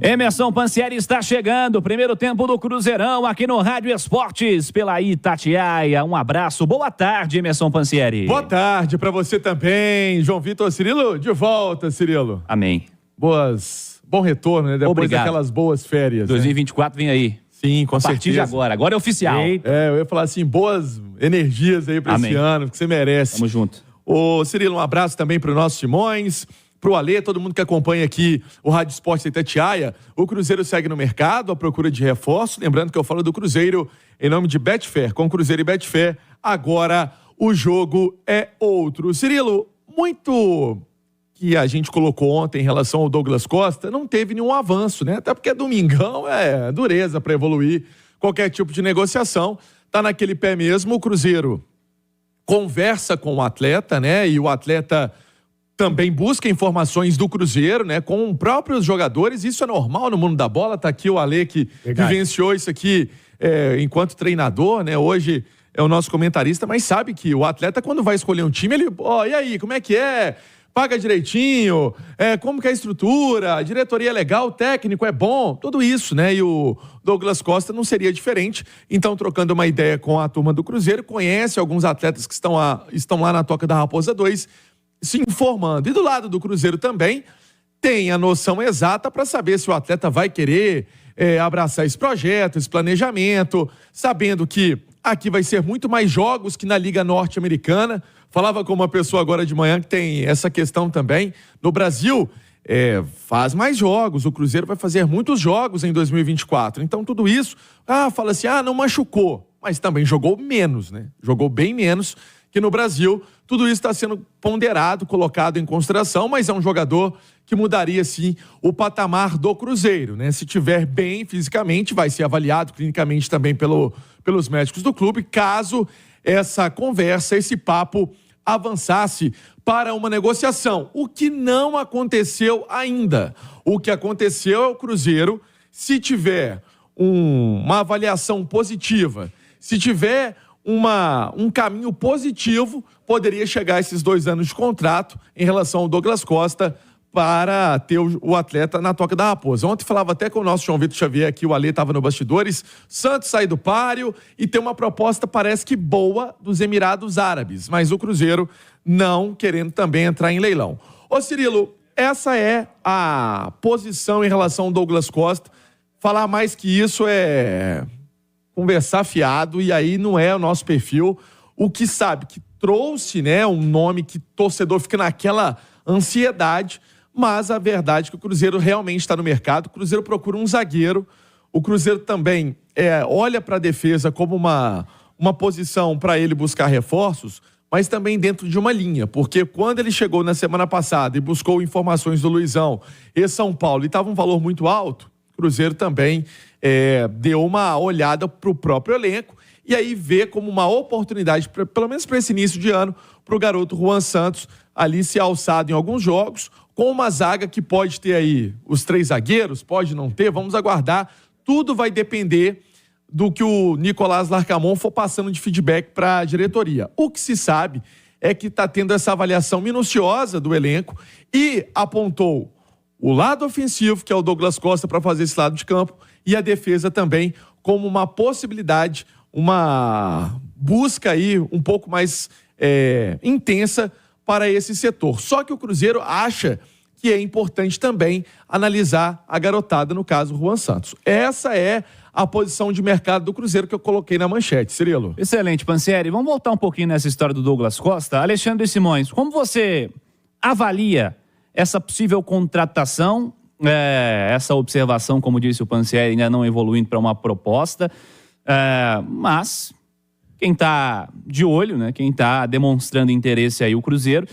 Emerson Pansieri está chegando, primeiro tempo do Cruzeirão aqui no Rádio Esportes pela Itatiaia. Um abraço, boa tarde, Emerson Pansieri. Boa tarde para você também, João Vitor. Cirilo, de volta, Cirilo. Amém. Bom retorno, né? Depois daquelas boas férias. 2024 vem aí. Sim, com certeza. A partir de agora é oficial. Eu ia falar assim, boas energias aí para esse ano, que você merece. Tamo junto. Ô, Cirilo, um abraço também para o nosso Simões, pro Alê, todo mundo que acompanha aqui o Rádio Esportes Itatiaia. O Cruzeiro segue no mercado, à procura de reforço. Lembrando que eu falo do Cruzeiro em nome de Betfair. Com Cruzeiro e Betfair, agora o jogo é outro. Cirilo, muito que a gente colocou ontem em relação ao Douglas Costa, não teve nenhum avanço, né? Até porque domingão é dureza para evoluir qualquer tipo de negociação. Tá naquele pé mesmo, o Cruzeiro conversa com o atleta, né? E o atleta também busca informações do Cruzeiro, né? Com próprios jogadores. Isso é normal no mundo da bola. Tá aqui o Alê que vivenciou isso aqui enquanto treinador, né? Hoje é o nosso comentarista, mas sabe que o atleta, quando vai escolher um time, ele... e aí, como é que é? Paga direitinho? Como que é a estrutura? A diretoria é legal? O técnico é bom? Tudo isso, né? E o Douglas Costa não seria diferente. Então, trocando uma ideia com a turma do Cruzeiro, conhece alguns atletas que estão lá na Toca da Raposa 2, se informando. E do lado do Cruzeiro também tem a noção exata para saber se o atleta vai querer abraçar esse projeto, esse planejamento, sabendo que aqui vai ser muito mais jogos que na Liga Norte-Americana. Falava com uma pessoa agora de manhã que tem essa questão também. No Brasil, faz mais jogos. O Cruzeiro vai fazer muitos jogos em 2024. Então, tudo isso, fala assim, não machucou. Mas também jogou menos, né? Jogou bem menos que no Brasil. Tudo isso está sendo ponderado, colocado em consideração, mas é um jogador que mudaria, sim, o patamar do Cruzeiro, né? Se tiver bem fisicamente, vai ser avaliado clinicamente também pelos médicos do clube, caso essa conversa, esse papo avançasse para uma negociação. O que não aconteceu ainda. O que aconteceu é o Cruzeiro, se tiver uma avaliação positiva, se tiver um caminho positivo, poderia chegar a esses 2 anos de contrato em relação ao Douglas Costa para ter o atleta na Toca da Raposa. Ontem falava até com o nosso João Vitor Xavier aqui, o Alê estava no bastidores, Santos sai do páreo e tem uma proposta, parece que boa, dos Emirados Árabes, mas o Cruzeiro não querendo também entrar em leilão. Ô Cirilo, essa é a posição em relação ao Douglas Costa. Falar mais que isso é conversar fiado, e aí não é o nosso perfil. O que sabe que trouxe, né, um nome que torcedor fica naquela ansiedade, mas a verdade é que o Cruzeiro realmente está no mercado. O Cruzeiro procura um zagueiro. O Cruzeiro também olha para a defesa como uma posição para ele buscar reforços, mas também dentro de uma linha, porque quando ele chegou na semana passada e buscou informações do Luizão e São Paulo e estava um valor muito alto, o Cruzeiro também deu uma olhada para o próprio elenco e aí vê como uma oportunidade, pelo menos para esse início de ano, para o garoto Juan Santos ali se alçado em alguns jogos, com uma zaga que pode ter aí os 3 zagueiros, pode não ter, vamos aguardar. Tudo vai depender do que o Nicolás Larcamon for passando de feedback para a diretoria. O que se sabe é que está tendo essa avaliação minuciosa do elenco e apontou o lado ofensivo, que é o Douglas Costa, para fazer esse lado de campo, e a defesa também como uma possibilidade, uma busca aí um pouco mais intensa para esse setor. Só que o Cruzeiro acha que é importante também analisar a garotada, no caso, Juan Santos. Essa é a posição de mercado do Cruzeiro que eu coloquei na manchete. Cirilo. Excelente, Pansieri. Vamos voltar um pouquinho nessa história do Douglas Costa. Alexandre Simões, como você avalia essa possível contratação, essa observação, como disse o Pansieri, ainda não evoluindo para uma proposta, mas quem está de olho, né, quem está demonstrando interesse aí, o Cruzeiro.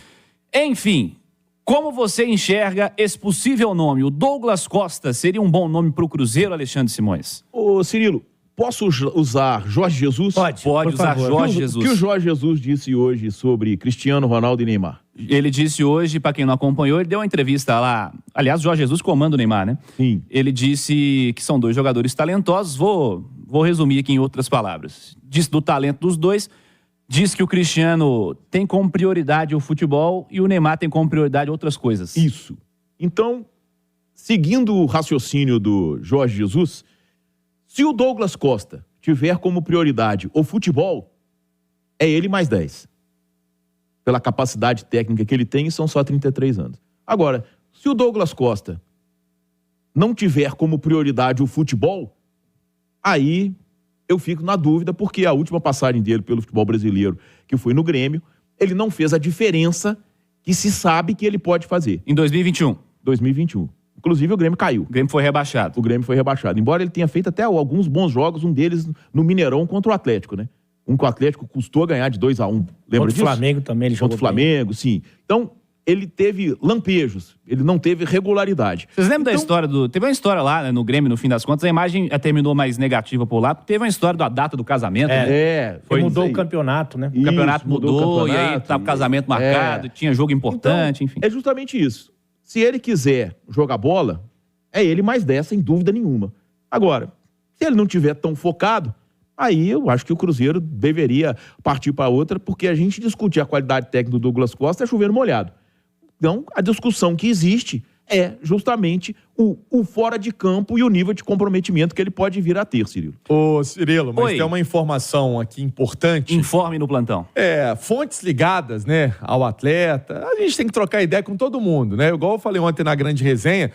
Enfim, como você enxerga esse possível nome? O Douglas Costa seria um bom nome para o Cruzeiro, Alexandre Simões? Ô Cirilo, posso usar Jorge Jesus? Pode usar Jorge Jesus. O que o Jorge Jesus disse hoje sobre Cristiano Ronaldo e Neymar? Ele disse hoje, para quem não acompanhou, ele deu uma entrevista lá. Aliás, o Jorge Jesus comanda o Neymar, né? Sim. Ele disse que são 2 jogadores talentosos. Vou resumir aqui em outras palavras. Disse do talento dos dois. Diz que o Cristiano tem como prioridade o futebol e o Neymar tem como prioridade outras coisas. Isso. Então, seguindo o raciocínio do Jorge Jesus, se o Douglas Costa tiver como prioridade o futebol, é ele mais 10. Pela capacidade técnica que ele tem, e são só 33 anos. Agora, se o Douglas Costa não tiver como prioridade o futebol, aí eu fico na dúvida, porque a última passagem dele pelo futebol brasileiro, que foi no Grêmio, ele não fez a diferença que se sabe que ele pode fazer. Em 2021. 2021. Inclusive, o Grêmio caiu. O Grêmio foi rebaixado. O Grêmio foi rebaixado. Embora ele tenha feito até alguns bons jogos, um deles no Mineirão contra o Atlético, né? Um que o Atlético custou ganhar de 2-1. Lembra disso? Contra o Flamengo também ele jogou Contra o Flamengo, sim. Então, ele teve lampejos. Ele não teve regularidade. Vocês lembram da história do... Teve uma história lá, né, no Grêmio, no fim das contas. A imagem terminou mais negativa por lá, porque teve uma história da data do casamento. Né? Foi mudou o campeonato, né? O campeonato mudou, o e aí campeonato, tava o casamento marcado, tinha jogo importante, então, enfim. É justamente isso. Se ele quiser jogar bola, é ele mais 10, sem dúvida nenhuma. Agora, se ele não tiver tão focado, aí eu acho que o Cruzeiro deveria partir para outra, porque a gente discutir a qualidade técnica do Douglas Costa é chover no molhado. Então, a discussão que existe é justamente o fora de campo e o nível de comprometimento que ele pode vir a ter, Cirilo. Ô, Cirilo, mas Oi. tem uma informação aqui importante. Informe no plantão. Fontes ligadas, né, ao atleta. A gente tem que trocar ideia com todo mundo, né? Igual eu falei ontem na grande resenha,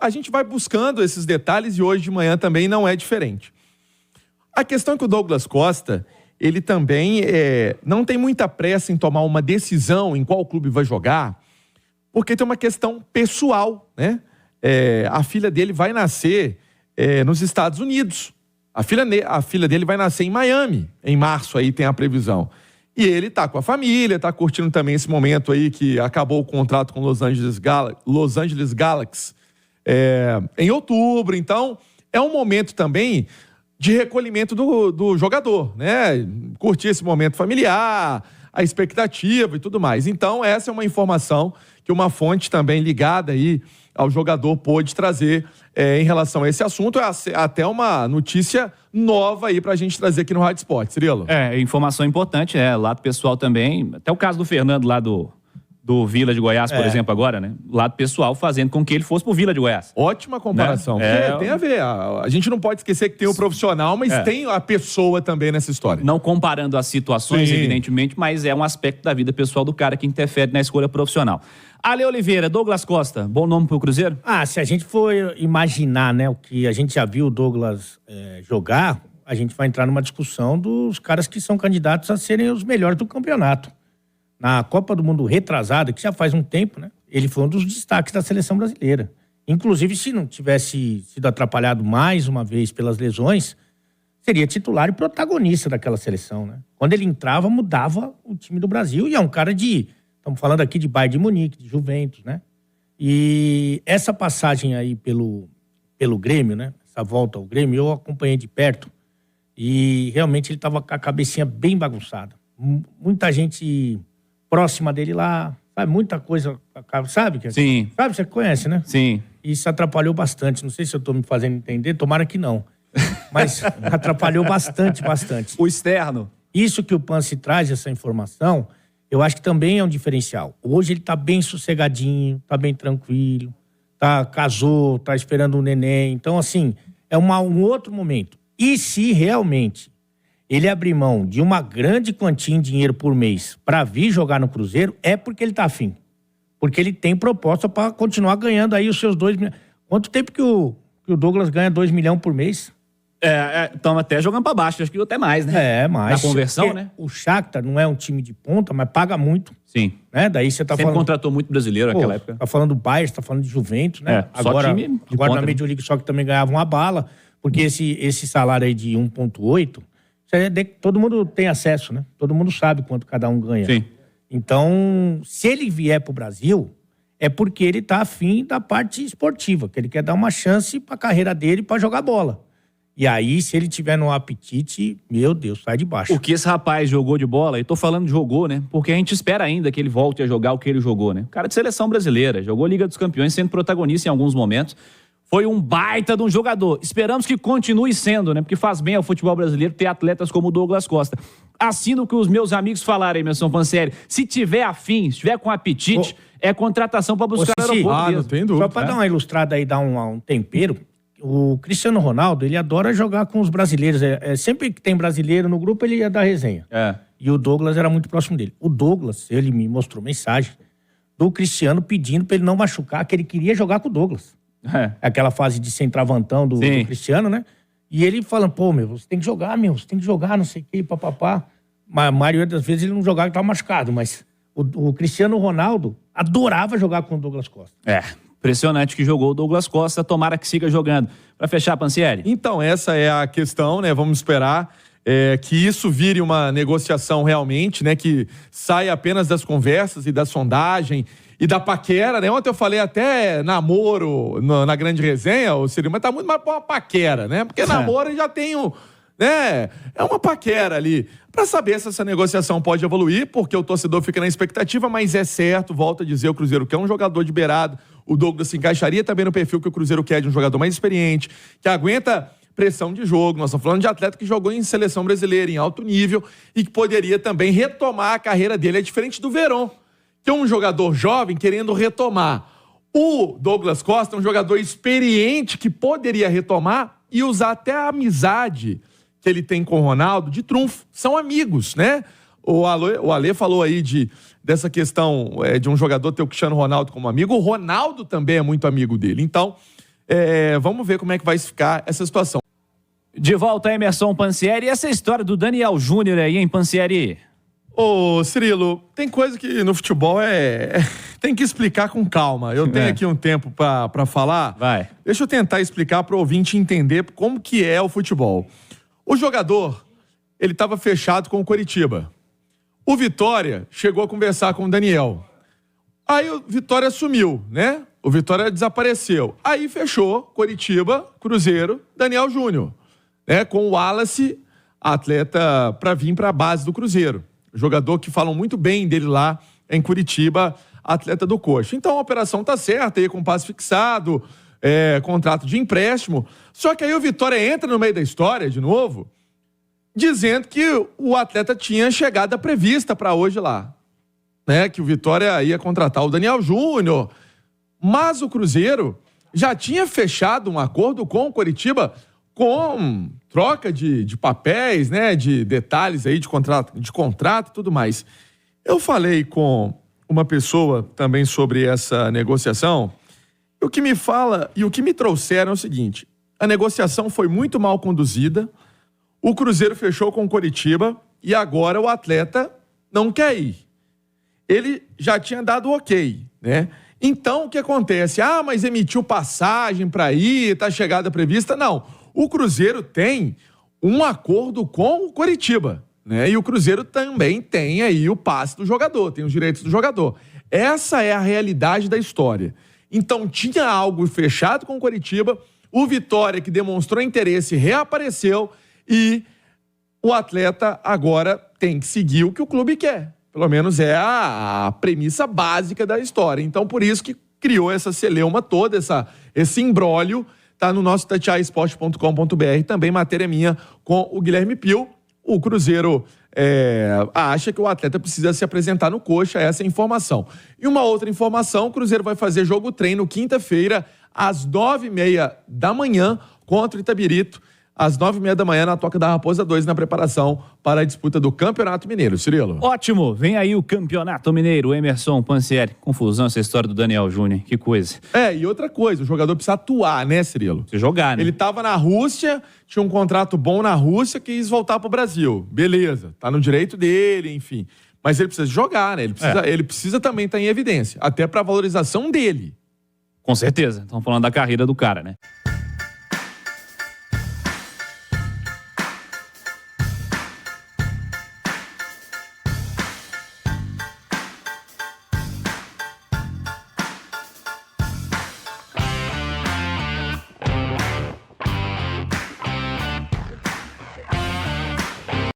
a gente vai buscando esses detalhes e hoje de manhã também não é diferente. A questão é que o Douglas Costa, ele também não tem muita pressa em tomar uma decisão em qual clube vai jogar, porque tem uma questão pessoal, né? A filha dele vai nascer nos Estados Unidos. A filha dele vai nascer em Miami, em março aí tem a previsão. E ele tá com a família, tá curtindo também esse momento aí que acabou o contrato com Los Angeles Galaxy em outubro. Então, é um momento também de recolhimento do jogador, né? Curtir esse momento familiar, a expectativa e tudo mais. Então, essa é uma informação que uma fonte também ligada aí ao jogador pôde trazer em relação a esse assunto. É até uma notícia nova aí pra gente trazer aqui no Rádio Esporte, Cirilo. Informação importante, lado pessoal também. Até o caso do Fernando lá do Vila de Goiás, por exemplo, agora, né? Lado pessoal fazendo com que ele fosse pro Vila de Goiás. Ótima comparação. Né? Tem a ver. A gente não pode esquecer que tem o profissional, mas tem a pessoa também nessa história. Não comparando as situações, Sim. evidentemente, mas é um aspecto da vida pessoal do cara que interfere na escolha profissional. Ale Oliveira, Douglas Costa, bom nome pro Cruzeiro? Se a gente for imaginar, né, o que a gente já viu o Douglas jogar, a gente vai entrar numa discussão dos caras que são candidatos a serem os melhores do campeonato. Na Copa do Mundo retrasada, que já faz um tempo, né? Ele foi um dos destaques da seleção brasileira. Inclusive, se não tivesse sido atrapalhado mais uma vez pelas lesões, seria titular e protagonista daquela seleção, né? Quando ele entrava, mudava o time do Brasil. E é um cara estamos falando aqui de Bayern de Munique, de Juventus, né? E essa passagem aí pelo Grêmio, né? Essa volta ao Grêmio, eu acompanhei de perto. E realmente ele estava com a cabecinha bem bagunçada. Muita gente próxima dele lá, sabe? Muita coisa, sabe? Sim. Sabe, você conhece, né? Sim. Isso atrapalhou bastante. Não sei se eu tô me fazendo entender, tomara que não. Mas atrapalhou bastante. O externo. Isso que o Pansi traz, essa informação, eu acho que também é um diferencial. Hoje ele tá bem sossegadinho, tá bem tranquilo, casou, tá esperando um neném. Então, assim, é um outro momento. E se realmente ele abrir mão de uma grande quantia em dinheiro por mês para vir jogar no Cruzeiro, é porque ele tá afim. Porque ele tem proposta para continuar ganhando aí os seus 2 milhões. Quanto tempo que o Douglas ganha 2 milhões por mês? Estão até jogando para baixo, acho que até mais, né? Mais. Na conversão, porque né? O Shakhtar não é um time de ponta, mas paga muito. Sim. Né? Daí você tá Sempre falando... contratou muito brasileiro naquela época. Tá falando do Bayern, tá falando de Juventus, né? Só Agora time de na ponta, Major League Soccer também ganhava uma bala, porque esse salário aí de 1,8, todo mundo tem acesso, né? Todo mundo sabe quanto cada um ganha. Sim. Então, se ele vier pro Brasil, é porque ele tá afim da parte esportiva, que ele quer dar uma chance pra carreira dele pra jogar bola. E aí, se ele tiver no apetite, meu Deus, sai de baixo. O que esse rapaz jogou de bola, e tô falando de jogou, né? Porque a gente espera ainda que ele volte a jogar o que ele jogou, né? Cara de seleção brasileira, jogou Liga dos Campeões, sendo protagonista em alguns momentos. Foi um baita de um jogador. Esperamos que continue sendo, né? Porque faz bem ao futebol brasileiro ter atletas como o Douglas Costa. Assino o que os meus amigos falaram aí, Emerson Pansieri. Se tiver afim, se tiver com apetite, é contratação para buscar Ô, Cici, aeroporto não mesmo. tem dúvida. Só para dar uma ilustrada aí, dar um tempero, o Cristiano Ronaldo, ele adora jogar com os brasileiros. Sempre que tem brasileiro no grupo, ele ia dar resenha. E o Douglas era muito próximo dele. O Douglas, ele me mostrou mensagem do Cristiano pedindo para ele não machucar, que ele queria jogar com o Douglas. Aquela fase de centravantão do Cristiano, né? E ele falando, pô, você tem que jogar, você tem que jogar, não sei o que, papapá. Mas a maioria das vezes ele não jogava, ele estava machucado, mas o Cristiano Ronaldo adorava jogar com o Douglas Costa. Impressionante que jogou o Douglas Costa, tomara que siga jogando. Para fechar, Pansieri. Então, essa é a questão, né? Vamos esperar que isso vire uma negociação realmente, né? Que saia apenas das conversas e da sondagem e da paquera, né? Ontem eu falei até namoro na grande resenha, mas tá muito mais pra uma paquera, né? Porque namoro já tem né? É uma paquera ali, para saber se essa negociação pode evoluir, porque o torcedor fica na expectativa, mas é certo, volto a dizer, o Cruzeiro quer um jogador de beirada, o Douglas se encaixaria também no perfil que o Cruzeiro quer de um jogador mais experiente, que aguenta pressão de jogo. Nós estamos falando de atleta que jogou em seleção brasileira, em alto nível, e que poderia também retomar a carreira dele. É diferente do Verón, que é um jogador jovem querendo retomar. O Douglas Costa é um jogador experiente que poderia retomar e usar até a amizade que ele tem com o Ronaldo de trunfo. São amigos, né? O Alê falou aí dessa questão de um jogador ter o Cristiano Ronaldo como amigo. O Ronaldo também é muito amigo dele. Então, vamos ver como é que vai ficar essa situação. De volta, Emerson Pansieri. E essa história do Daniel Júnior aí, hein, Pansieri? Ô, Cirilo, tem coisa que no futebol tem que explicar com calma. Eu tenho aqui um tempo pra falar. Vai. Deixa eu tentar explicar pro ouvinte entender como que é o futebol. O jogador, ele estava fechado com o Coritiba. O Vitória chegou a conversar com o Daniel. Aí o Vitória sumiu, né? O Vitória desapareceu. Aí fechou Coritiba, Cruzeiro, Daniel Júnior, né? Com o Wallace, atleta para vir para a base do Cruzeiro. Jogador que falam muito bem dele lá em Curitiba, atleta do Coxa. Então a operação tá certa, aí com passe fixado, contrato de empréstimo. Só que aí o Vitória entra no meio da história de novo, dizendo que o atleta tinha chegada prevista para hoje lá, né? Que o Vitória ia contratar o Daniel Júnior, mas o Cruzeiro já tinha fechado um acordo com o Coritiba com troca de papéis, né? De detalhes aí de contrato e tudo mais. Eu falei com uma pessoa também sobre essa negociação. O que me fala e o que me trouxeram é o seguinte: a negociação foi muito mal conduzida, o Cruzeiro fechou com o Coritiba e agora o atleta não quer ir. Ele já tinha dado ok, né? Então, o que acontece? Mas emitiu passagem para ir, tá chegada prevista. Não, o Cruzeiro tem um acordo com o Coritiba, né? E o Cruzeiro também tem aí o passe do jogador, tem os direitos do jogador. Essa é a realidade da história. Então, tinha algo fechado com o Coritiba, o Vitória, que demonstrou interesse, reapareceu e o atleta agora tem que seguir o que o clube quer. Pelo menos é a premissa básica da história. Então, por isso que criou essa celeuma toda, esse imbróglio, tá no nosso itatiaiaesporte.com.br, também matéria minha com o Guilherme Pio. O Cruzeiro acha que o atleta precisa se apresentar no Coxa, essa é a informação. E uma outra informação, o Cruzeiro vai fazer jogo-treino quinta-feira, às 9h30 da manhã, contra o Itabirito, às 9h30 da manhã, na Toca da Raposa 2, na preparação para a disputa do Campeonato Mineiro. Cirilo. Ótimo, vem aí o Campeonato Mineiro, Emerson Pansieri. Confusão essa história do Daniel Júnior, que coisa. E outra coisa, o jogador precisa atuar, né, Cirilo? Se jogar, né? Ele estava na Rússia, tinha um contrato bom na Rússia, quis voltar pro Brasil. Beleza, tá no direito dele, enfim. Mas ele precisa jogar, né? Ele precisa também estar em evidência, até para a valorização dele. Com certeza, estamos falando da carreira do cara, né?